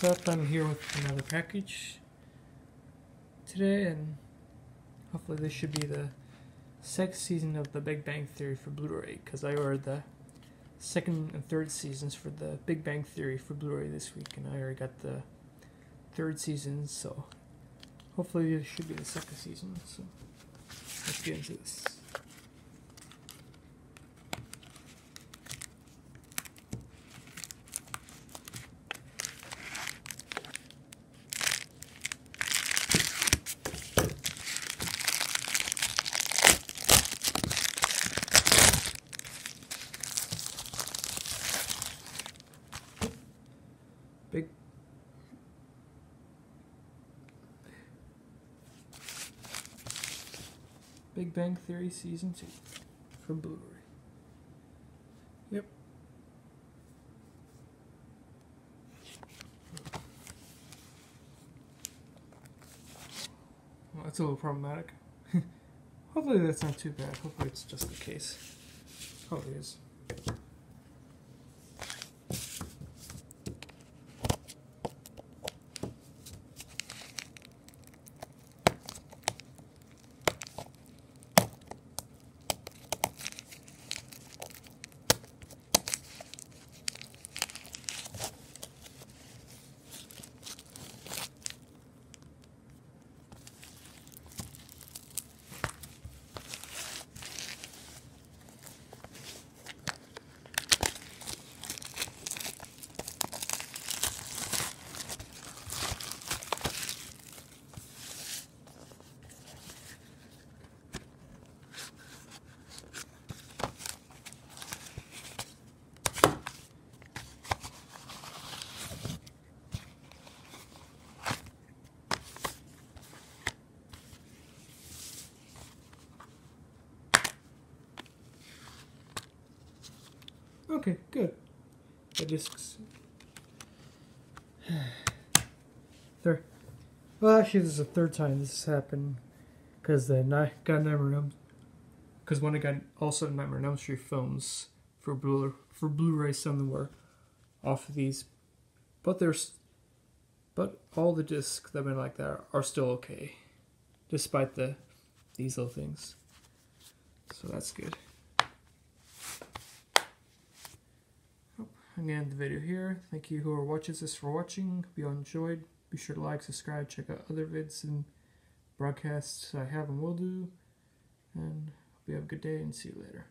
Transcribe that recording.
what's up? I'm here with another package today, and hopefully this should be the second season of The Big Bang Theory for Blu-ray, because I ordered the second and third seasons for The Big Bang Theory for Blu-ray this week, and I already got the third season, so hopefully this should be the second season. So let's get into this. Big Bang Theory Season 2 for Blu-ray. Yep. Well, that's a little problematic. Hopefully that's not too bad. Hopefully it's just the case. Oh, it is. Okay, good. The discs. There. Well, actually, this is the third time this has happened, because got Nightmare because when I got also Nightmare on Elm Street films for Blu-ray, some of them were off of these, but all the discs that have been like that are still okay, despite these little things. So that's good. I'm going to end the video here. Thank you who watches this for watching. Hope you all enjoyed. Be sure to like, subscribe, check out other vids and broadcasts I have and will do. And hope you have a good day, and see you later.